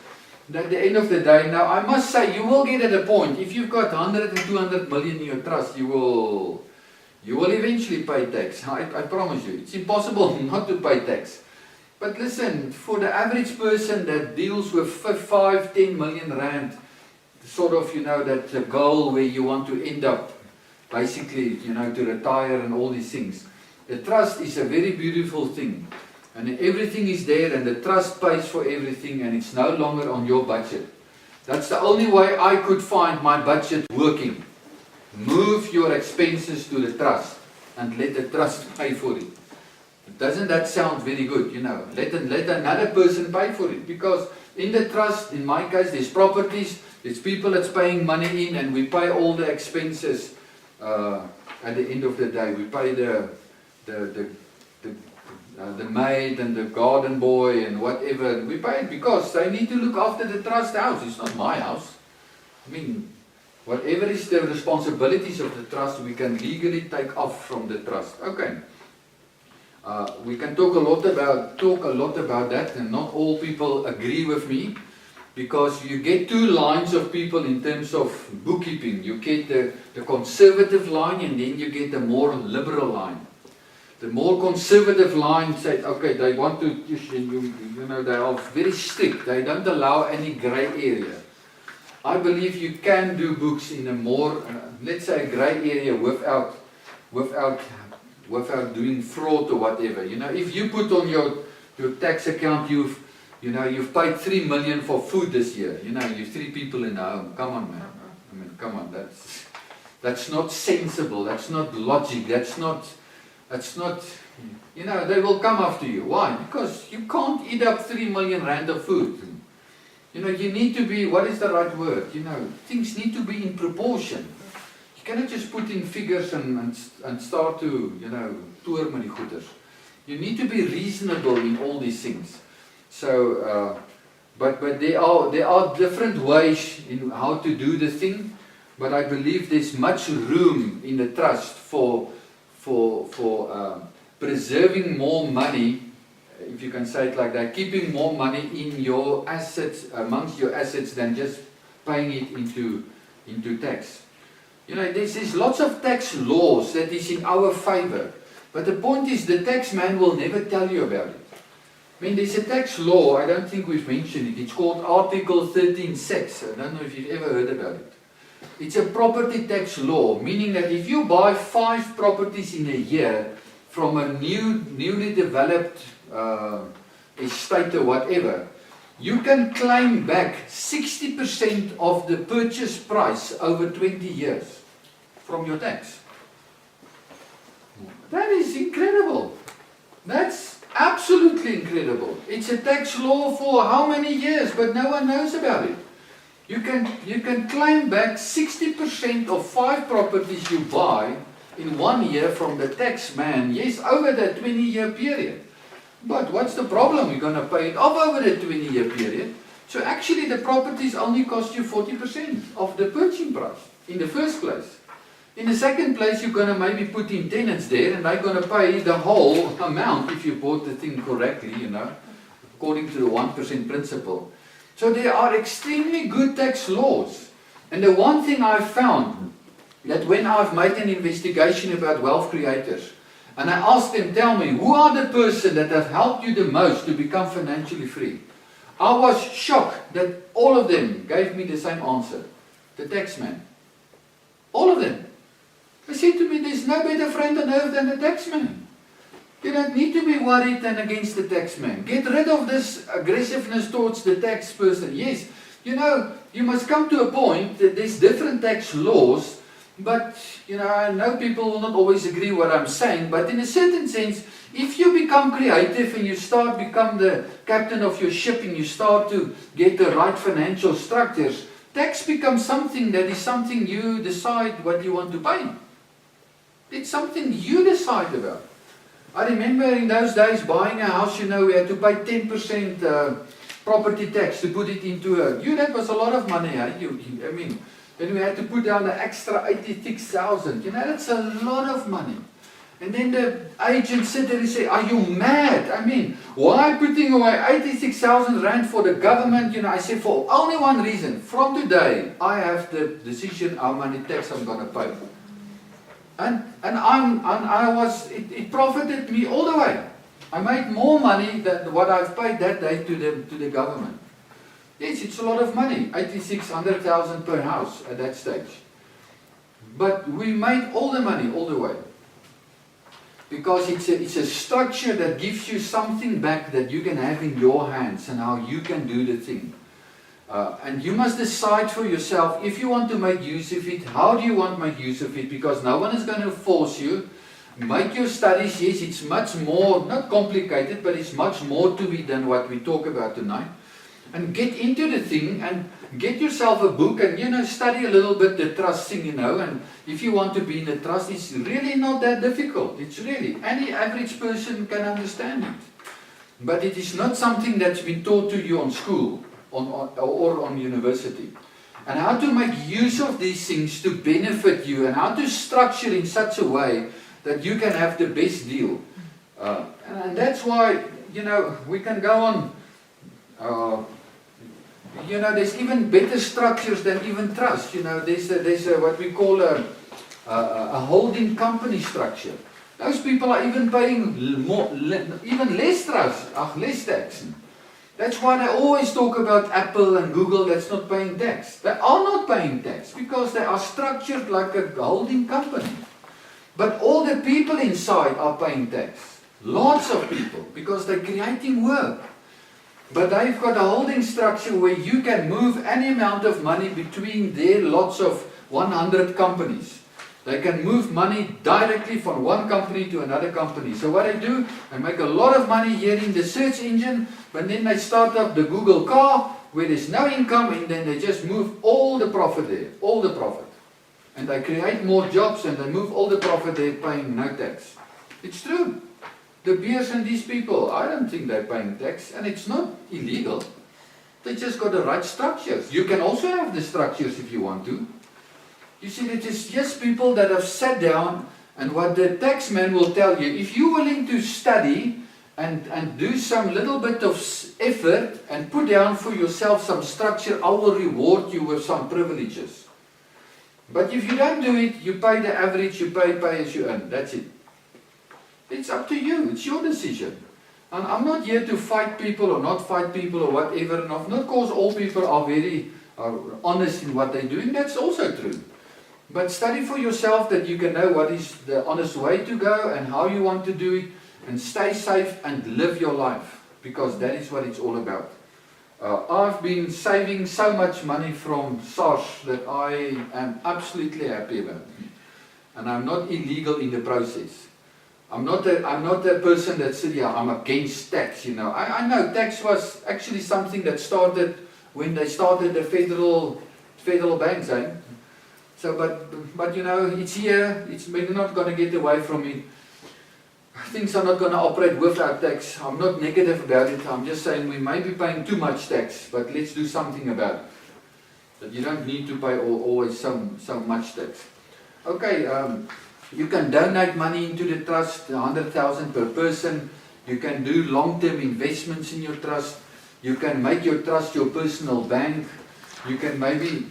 At the end of the day, now I must say, you will get at a point. If you've got 100 and 200 million in your trust, you will eventually pay tax. I promise you. It's impossible not to pay tax. But listen, for the average person that deals with 5-10 million rand, sort of, that's a goal where you want to end up, basically, to retire and all these things. The trust is a very beautiful thing. And everything is there, and the trust pays for everything, and it's no longer on your budget. That's the only way I could find my budget working. Move your expenses to the trust and let the trust pay for it. Doesn't that sound very good? Let another person pay for it, because in the trust, in my case, there's properties, there's people that's paying money in, and we pay all the expenses at the end of the day. We pay the maid and the garden boy and whatever. We pay it because they need to look after the trust house. It's not my house. I mean, whatever is the responsibilities of the trust, we can legally take off from the trust. Okay. We can talk a lot about that, and not all people agree with me, because you get two lines of people in terms of bookkeeping. You get the conservative line, and then you get the more liberal line. The more conservative line said, okay, they want to, they are very strict. They don't allow any grey area. I believe you can do books in a more, let's say, a grey area without doing fraud or whatever. You know, if you put on your tax account, you've paid 3 million for food this year. You know, you've 3 people in the home. Come on, man. I mean, come on. That's not sensible. That's not logic. That's not. You know, they will come after you. Why? Because you can't eat up 3 million rand of food. You know, you need to be, what is the right word? You know, things need to be in proportion. You cannot just put in figures and start to, you know, toer met die goeders. You need to be reasonable in all these things. So, but there are different ways in how to do the thing. But I believe there's much room in the trust for preserving more money, if you can say it like that, keeping more money in your assets, amongst your assets, than just paying it into tax. You know, there's lots of tax laws that is in our favor, but the point is the tax man will never tell you about it. I mean, there's a tax law, I don't think we've mentioned it, it's called Article 13(6). I don't know if you've ever heard about it. It's a property tax law, meaning that if you buy 5 properties in a year from a newly developed estate or whatever, you can claim back 60% of the purchase price over 20 years from your tax. That is incredible. That's absolutely incredible. It's a tax law for how many years, but no one knows about it. You can claim back 60% of 5 properties you buy in 1 year from the tax man, yes, over that 20-year period. But what's the problem? You're going to pay it off over the 20-year period. So actually the properties only cost you 40% of the purchasing price in the first place. In the second place, you're going to maybe put in tenants there, and they're going to pay the whole amount if you bought the thing correctly, you know, according to the 1% principle. So there are extremely good tax laws. And the one thing I've found, that when I've made an investigation about wealth creators, and I asked them, tell me, who are the person that have helped you the most to become financially free? I was shocked that all of them gave me the same answer. The tax man. All of them. They said to me, there's no better friend on earth than the tax man. You don't need to be worried and against the tax man. Get rid of this aggressiveness towards the tax person. Yes, you know, you must come to a point that there's different tax laws, but, you know, I know people will not always agree what I'm saying, but in a certain sense, if you become creative and you become the captain of your ship and you start to get the right financial structures, tax becomes something that is something you decide what you want to pay. It's something you decide about. I remember in those days buying a house, you know, we had to pay 10% property tax to put it into that was a lot of money. I mean, then we had to put down an extra 86,000. You know, that's a lot of money. And then the agent said there and said, are you mad? I mean, why putting away 86,000 rand for the government? You know, I said, for only one reason. From today, I have the decision how many tax I'm going to pay. And it profited me all the way. I made more money than what I've paid that day to the government. Yes, it's a lot of money, 100,000 per house at that stage. But we made all the money all the way. Because it's a structure that gives you something back that you can have in your hands and how you can do the thing. And you must decide for yourself if you want to make use of it, how do you want to make use of it, because no one is going to force you. Make your studies, yes, it's much more, not complicated, but it's much more to it than what we talk about tonight. And get into the thing and get yourself a book and, you know, study a little bit the trust thing, you know, and if you want to be in the trust, it's really not that difficult. It's really, any average person can understand it. But it is not something that's been taught to you on school or on university. And how to make use of these things to benefit you and how to structure in such a way that you can have the best deal. And that's why, you know, we can go on. You know, there's even better structures than even trust. You know, there's what we call a holding company structure. Those people are even paying even less trust, less tax. That's why they always talk about Apple and Google that's not paying tax. They are not paying tax because they are structured like a holding company. But all the people inside are paying tax. Lots of people, because they're creating work. But they've got a holding structure where you can move any amount of money between their lots of 100 companies. They can move money directly from one company to another company. So what they do, they make a lot of money here in the search engine, but then they start up the Google car where there's no income, and then they just move all the profit there, all the profit. And they create more jobs and they move all the profit there paying no tax. It's true. The Beers and these people, I don't think they're paying tax, and it's not illegal. They just got the right structures. You can also have the structures if you want to. You see, it is just people that have sat down, and what the tax man will tell you, if you're willing to study and do some little bit of effort and put down for yourself some structure, I will reward you with some privileges. But if you don't do it, you pay the average, you pay as you earn. That's it. It's up to you. It's your decision. And I'm not here to fight people or not fight people or whatever. And not because all people are very honest in what they're doing. That's also true. But study for yourself that you can know what is the honest way to go and how you want to do it. And stay safe and live your life. Because that is what it's all about. I've been saving so much money from SARS that I am absolutely happy about. And I'm not illegal in the process. I'm not a person that said, yeah, I'm against tax, you know. I know tax was actually something that started when they started the federal banks, eh? So, but you know, it's here, we're not going to get away from it. Things are not going to operate without tax. I'm not negative about it. I'm just saying we may be paying too much tax, but let's do something about it. That you don't need to pay always so much tax. Okay, you can donate money into the trust, 100,000 per person. You can do long-term investments in your trust. You can make your trust your personal bank. You can maybe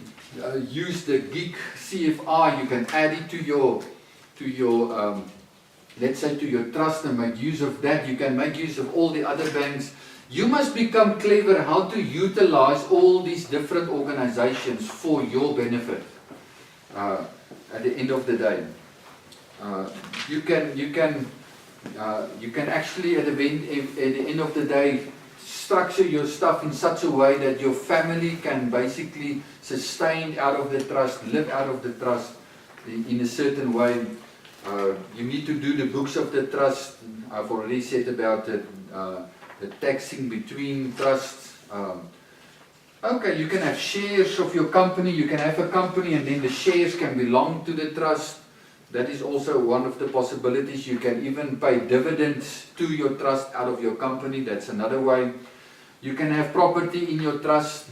use the gig CFI. You can add it to your let's say to your trust and make use of that. You can make use of all the other banks. You must become clever how to utilize all these different organizations for your benefit at the end of the day. You can actually at the end of the day structure your stuff in such a way that your family can basically sustain out of the trust, live out of the trust in a certain way. You need to do the books of the trust. I've already said about the taxing between trusts. Okay, you can have shares of your company. You can have a company and then the shares can belong to the trust. That is also one of the possibilities. You can even pay dividends to your trust out of your company. That's another way. You can have property in your trust.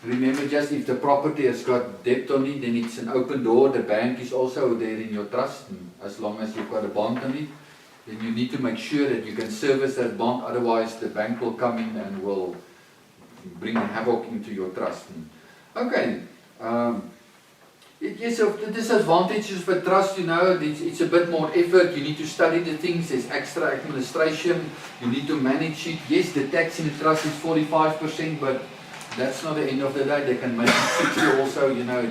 Remember, just if the property has got debt on it, then it's an open door. The bank is also there in your trust. And as long as you've got a bond on it, then you need to make sure that you can service that bond. Otherwise, the bank will come in and will bring havoc into your trust. Okay. Yes, so the disadvantages for trust, you know, it's a bit more effort. You need to study the things. There's extra administration. You need to manage it. Yes, the tax in the trust is 45%, but that's not the end of the day. They can make it 60 also, you know.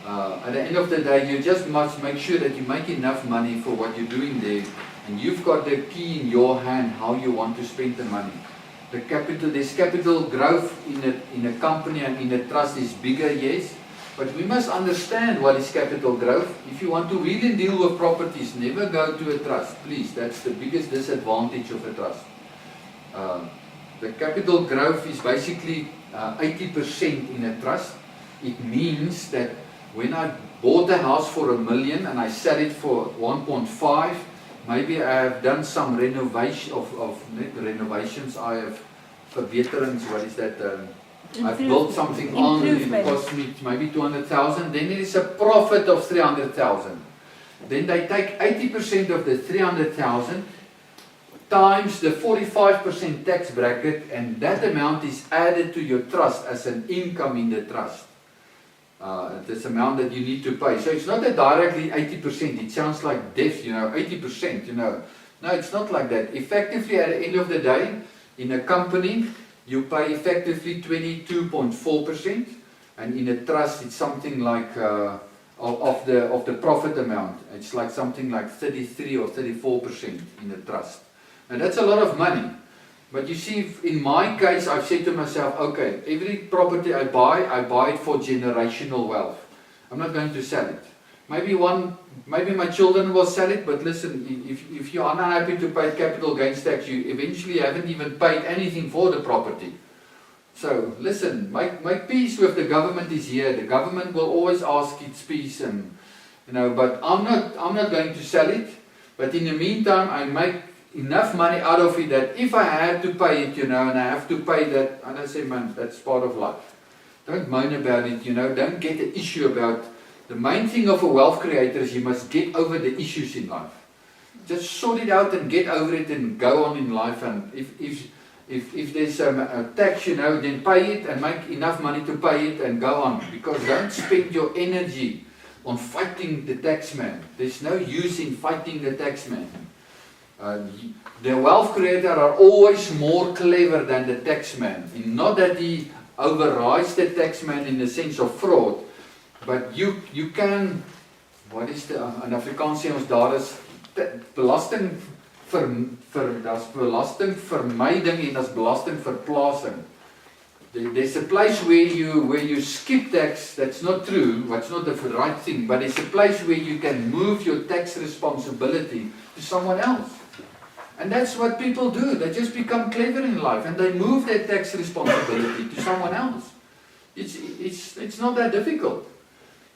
At the end of the day, you just must make sure that you make enough money for what you're doing there. And you've got the key in your hand how you want to spend the money. There's capital growth in a company and in a trust is bigger, yes. But we must understand what is capital growth. If you want to really deal with properties, never go to a trust. Please, that's the biggest disadvantage of a trust. The capital growth is basically 80% in a trust. It means that when I bought a house for $1 million and I sell it for 1.5, maybe I have done some renovation renovations. I have for veterans. What is that? I've built something on. It cost me maybe 200,000. Then it is a profit of 300,000. Then they take 80% of the 300,000. Times the 45% tax bracket, and that amount is added to your trust as an income in the trust. This amount that you need to pay. So it's not a directly 80%. It sounds like death, you know, 80%, you know. No, it's not like that. Effectively, at the end of the day, In a company, you pay effectively 22.4%, and in a trust, it's something like of the profit amount. It's like something like 33 or 34% in a trust. And that's a lot of money. But you see, in my case, I've said to myself, okay, every property I buy it for generational wealth. I'm not going to sell it. Maybe my children will sell it, but listen, if you are not happy to pay capital gains tax, you eventually haven't even paid anything for the property. So listen, make peace with the government is here. The government will always ask its peace, and but I'm not going to sell it. But in the meantime, I make enough money out of it that if I had to pay it, and I have to pay that, and I say, man, that's part of life. Don't moan about it, don't get an issue about. The main thing of a wealth creator is you must get over the issues in life. Just sort it out and get over it and go on in life. And if there's a tax, then pay it and make enough money to pay it and go on. Because don't spend your energy on fighting the taxman. There's no use in fighting the taxman. The wealth creator are always more clever than the taxman. Not that he overrides the taxman in the sense of fraud, but you can, wat is in Afrikaans sê ons daar is daar's belastingvermyding en daar's belastingverplasing. There's a place where you skip tax. That's not true, that's not the right thing, but it's a place where you can move your tax responsibility to someone else. And that's what people do. They just become clever in life and they move their tax responsibility to someone else. It's not that difficult.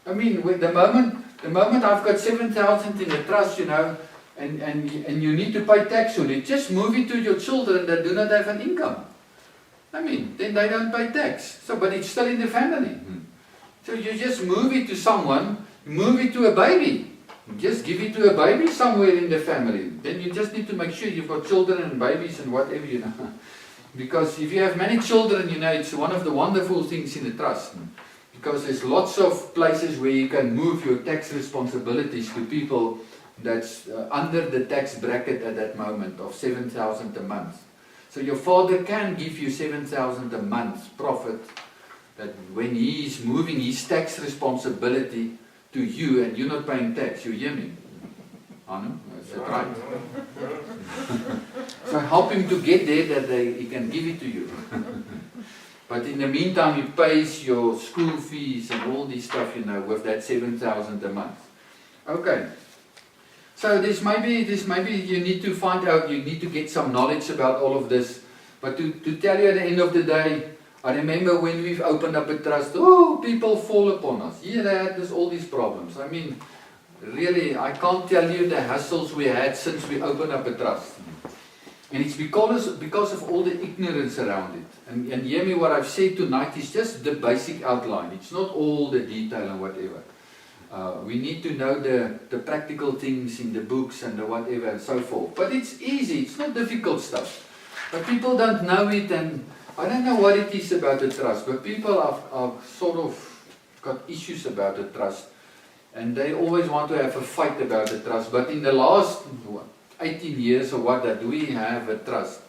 I mean, with the moment I've got 7,000 in a trust, and you need to pay tax on it, just move it to your children that do not have an income. I mean, then they don't pay tax. So, but it's still in the family. So you just move it to someone, move it to a baby. Just give it to a baby somewhere in the family. Then you just need to make sure you've got children and babies and whatever, Because if you have many children, it's one of the wonderful things in the trust. Because there's lots of places where you can move your tax responsibilities to people that's under the tax bracket at that moment of 7,000 a month. So your father can give you 7,000 a month profit, that when he is moving his tax responsibility to you and you're not paying tax, you hear me? Anu, is that right? So help him to get there that he can give it to you. But in the meantime, he pays your school fees and all this stuff, with that 7,000 a month. Okay. So this maybe you need to find out, you need to get some knowledge about all of this. But to tell you at the end of the day, I remember when we've opened up a trust, people fall upon us. Here there's all these problems. I mean, really, I can't tell you the hassles we had since we opened up a trust. And it's because of all the ignorance around it. And hear me, what I've said tonight is just the basic outline. It's not all the detail and whatever. We need to know the practical things in the books and the whatever and so forth. But it's easy, it's not difficult stuff. But people don't know it, and I don't know what it is about the trust, but people have sort of got issues about the trust. And they always want to have a fight about the trust. But in the last 18 years or what that we have a trust,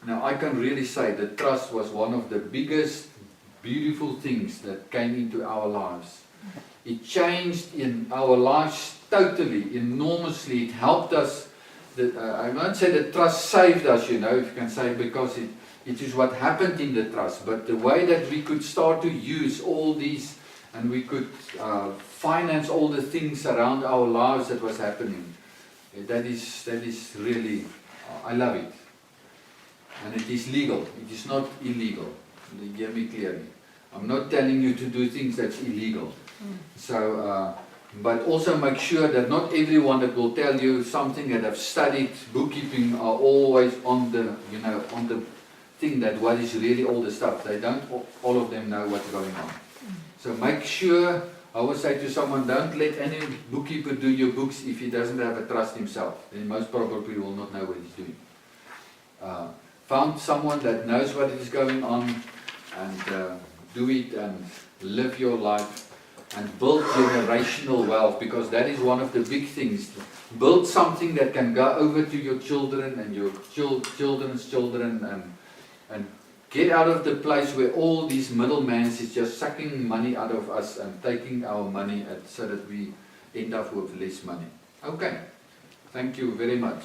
now I can really say the trust was one of the biggest, beautiful things that came into our lives. It changed in our lives totally, enormously. It helped us. I won't say that trust saved us, if you can say, because it is what happened in the trust. But the way that we could start to use all these, and we could finance all the things around our lives that was happening, that is really, I love it. And it is legal. It is not illegal. You hear me clearly. I'm not telling you to do things that's illegal. So, but also make sure that not everyone that will tell you something that have studied bookkeeping are always on the, on the thing that what is really all the stuff. They don't, all of them know what's going on. So make sure, I always say to someone, don't let any bookkeeper do your books if he doesn't have a trust himself. Then most probably will not know what he's doing. Found someone that knows what is going on, and do it and live your life. And build generational wealth, because that is one of the big things. Build something that can go over to your children and your children's children, and get out of the place where all these middlemen is just sucking money out of us and taking our money so that we end up with less money. Okay, thank you very much.